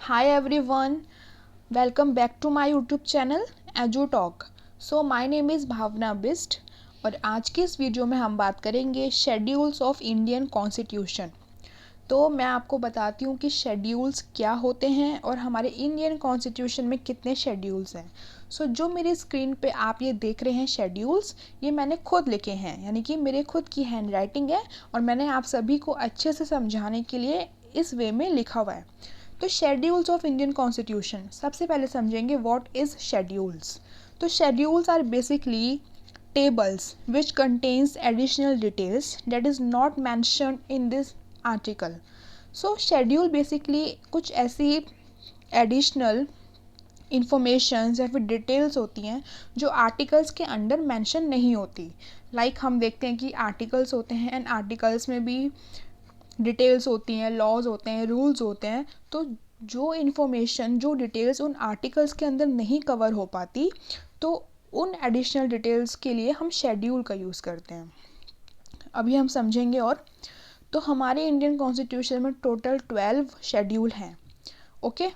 Hi everyone, welcome back to my YouTube channel Edu Talk. So my name is भावना बिस्ट और आज की इस video में हम बात करेंगे शेड्यूल्स ऑफ इंडियन कॉन्स्टिट्यूशन। तो मैं आपको बताती हूँ कि शेड्यूल्स क्या होते हैं और हमारे इंडियन कॉन्स्टिट्यूशन में कितने शेड्यूल्स हैं। जो मेरी स्क्रीन पे आप ये देख रहे हैं शेड्यूल्स, ये मैंने खुद लिखे हैं, यानी कि मेरे खुद की हैंड राइटिंग है और मैंने आप सभी को अच्छे से समझाने के लिए इस वे में लिखा हुआ है। तो शेड्यूल्स ऑफ इंडियन कॉन्स्टिट्यूशन, सबसे पहले समझेंगे व्हाट इज़ शेड्यूल्स। तो schedules are basically tables which contains additional details that is not mentioned in this article. Schedule basically कुछ ऐसी एडिशनल इंफॉर्मेशन या फिर डिटेल्स होती हैं जो आर्टिकल्स के अंडर मेंशन नहीं होती। हम देखते हैं कि आर्टिकल्स होते हैं एंड आर्टिकल्स में भी डिटेल्स होती हैं, लॉज होते हैं, रूल्स होते हैं। तो जो इन्फॉर्मेशन, जो डिटेल्स उन आर्टिकल्स के अंदर नहीं कवर हो पाती, तो उन एडिशनल डिटेल्स के लिए हम शेड्यूल का यूज़ करते हैं। अभी हम समझेंगे। और तो हमारे इंडियन कॉन्स्टिट्यूशन में टोटल 12 शेड्यूल हैं। ओके,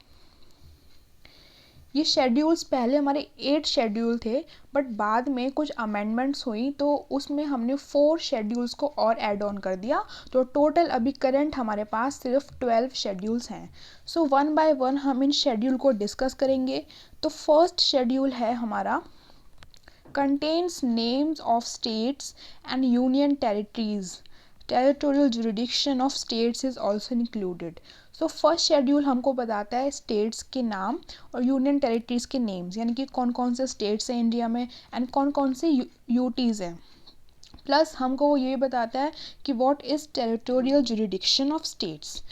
ये शेड्यूल्स पहले हमारे 8 शेड्यूल थे, बट बाद में कुछ अमेंडमेंट्स हुई तो उसमें हमने 4 शेड्यूल्स को और ऐड ऑन कर दिया। तो टोटल अभी करंट हमारे पास सिर्फ 12 शेड्यूल्स हैं। वन बाय वन हम इन शेड्यूल को डिस्कस करेंगे। तो फर्स्ट शेड्यूल है हमारा contains names of states and union territories. Territorial jurisdiction of states is also included. First schedule हमको बताता है स्टेट्स के नाम और यूनियन टेरिटरीज के नेम्स, यानी कि कौन कौन से स्टेट्स हैं इंडिया में एंड कौन कौन से यूटीज़ हैं। प्लस हमको वो ये बताता है कि what is territorial jurisdiction of states.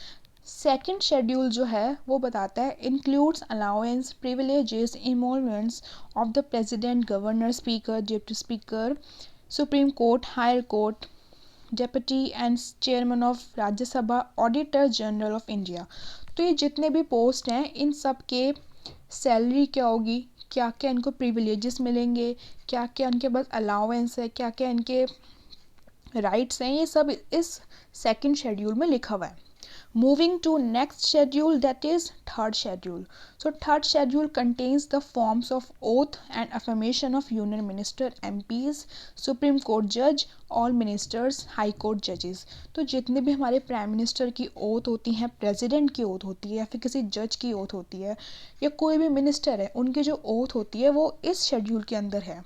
Second schedule जो है वो बताता है includes allowance, privileges, emoluments of the president, governor, speaker, deputy speaker, supreme court, higher court, deputy and chairman of Rajya Sabha, auditor general of India. तो ये जितने भी post हैं इन सब के सैलरी क्या होगी, क्या क्या इनको प्रिविलेजेस मिलेंगे, क्या क्या उनके पास अलाउंस है, क्या क्या इनके राइट्स हैं, ये सब इस सेकंड शेड्यूल में लिखा हुआ है। Moving to next schedule, that is third schedule. Third schedule contains the forms of oath and affirmation of union minister, MPs, Supreme Court judge, all ministers, high court judges. तो जितने भी हमारे prime minister की oath होती हैं, president की oath होती है या फिर किसी जज की ओथ होती है या कोई भी मिनिस्टर है, उनकी जो ओथ होती है वो इस शेड्यूल के अंदर है।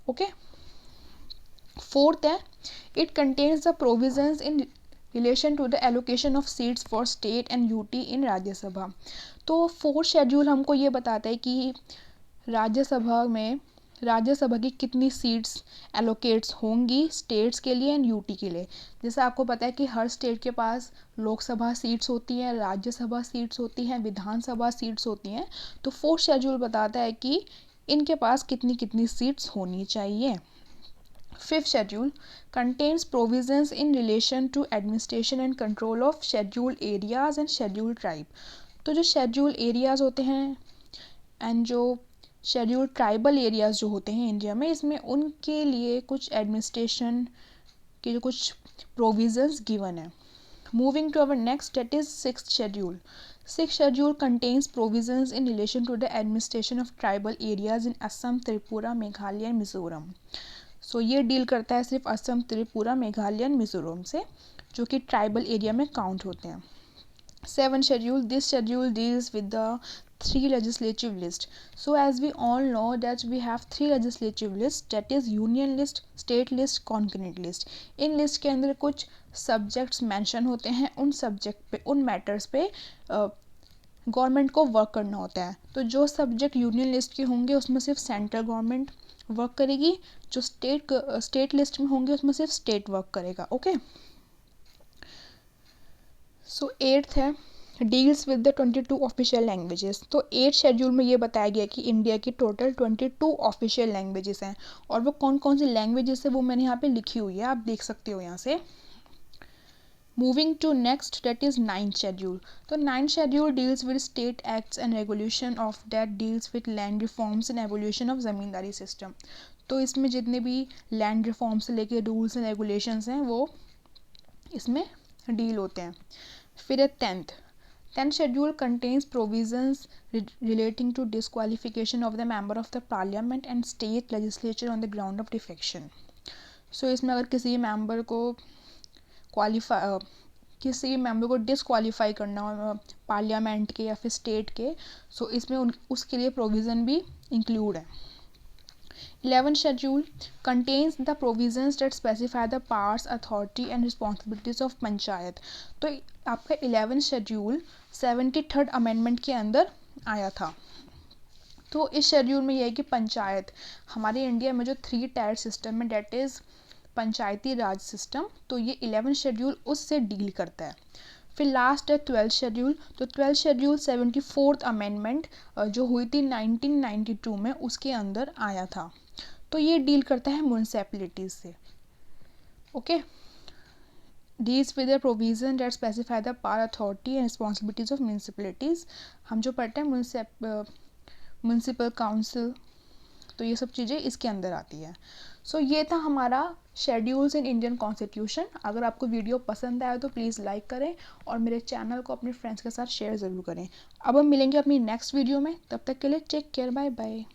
ओके, फोर्थ है it contains the provisions in relation to the allocation of seats for state and UT in Rajya Sabha. तो फोर्थ शेड्यूल हमको ये बताता है कि राज्यसभा की कितनी सीट्स एलोकेट्स होंगी स्टेट्स के लिए एंड यूटी के लिए। जैसे आपको पता है कि हर स्टेट के पास लोकसभा सीट्स होती हैं, राज्यसभा सीट्स होती हैं, विधानसभा सीट्स होती हैं। तो फोर्थ शेड्यूल बताता है कि इनके पास कितनी कितनी सीट्स होनी चाहिए। Fifth schedule contains provisions in relation to administration and control of scheduled areas and scheduled tribe. तो जो scheduled areas होते हैं एंड जो scheduled tribal areas जो होते हैं इंडिया में, इसमें उनके लिए कुछ एडमिनिस्ट्रेशन के जो कुछ प्रोविजंस गिवन है। Moving to our next, that is sixth schedule. Sixth schedule contains provisions in relation to the administration of tribal areas in Assam, Tripura, Meghalaya and Mizoram. ये डील करता है सिर्फ असम, त्रिपुरा, मेघालय एंड मिजोरम से, जो कि ट्राइबल एरिया में count होते हैं। Seven schedule, this schedule deals with the 3 legislative list. As we all know that we have 3 legislative lists, that is union list, state list, concurrent list. In list के अंदर कुछ subjects mention होते हैं, उन subject पे, उन matters पे government को वर्क करना होता है। तो जो सब्जेक्ट यूनियन लिस्ट के होंगे उसमें सिर्फ सेंट्रल गवर्नमेंट वर्क करेगी, जो स्टेट लिस्ट में होंगे उसमें सिर्फ स्टेट वर्क करेगा। ओके, एट्थ है deals with the 22 official languages. तो 8 शेड्यूल में ये बताया गया कि इंडिया की टोटल 22 ऑफिशियल लैंग्वेजेस हैं और वो कौन कौन सी लैंग्वेजेस है वो मैंने यहाँ पे लिखी हुई है, आप देख सकते हो यहाँ से। Moving to next, that is 9th schedule. So 9th schedule deals with state acts and regulation of that deals with land reforms and evolution of ज़मींदारी system. तो इसमें जितने भी लैंड रिफॉर्म से लेके रूल्स एंड रेगुलेशंस हैं वो इसमें deal होते हैं। फिर है 10th 10th schedule contains provisions relating to disqualification of the member of the parliament and state legislature on the ground of defection. So इसमें अगर किसी मेंबर को किसी मेंबर को डिसक्वालीफाई करना हो पार्लियामेंट के या फिर स्टेट के, सो इसमें उसके लिए प्रोविज़न भी इंक्लूड है. 11th schedule contains the provisions that specify the powers, authority and responsibilities of panchayat. तो आपका 11th schedule 73rd अमेंडमेंट के अंदर आया था. तो इस शेड्यूल में यह है कि पंचायत हमारे इंडिया में जो 3 टायर सिस्टम है that is Panchayati Raj system, तो ये 11th शेड्यूल उससे डील करता है. फिर लास्ट है 12th शेड्यूल. तो 12th शेड्यूल 74th अमेंडमेंट जो हुई थी 1992 में उसके अंदर आया था. तो ये डील करता है म्यूनसिपैलिटीज़ से. Okay, deals with the provision that specify the power, authority and responsibilities of municipalities. हम जो पढ़ते हैं म्यूनसिपल काउंसिल, तो ये सब चीज़ें इसके अंदर आती है. सो ये था हमारा शेड्यूल्स इन इंडियन कॉन्स्टिट्यूशन. अगर आपको वीडियो पसंद आया तो प्लीज़ लाइक करें और मेरे चैनल को अपने फ्रेंड्स के साथ शेयर ज़रूर करें. अब हम मिलेंगे अपनी नेक्स्ट वीडियो में. तब तक के लिए टेक केयर, बाय बाय.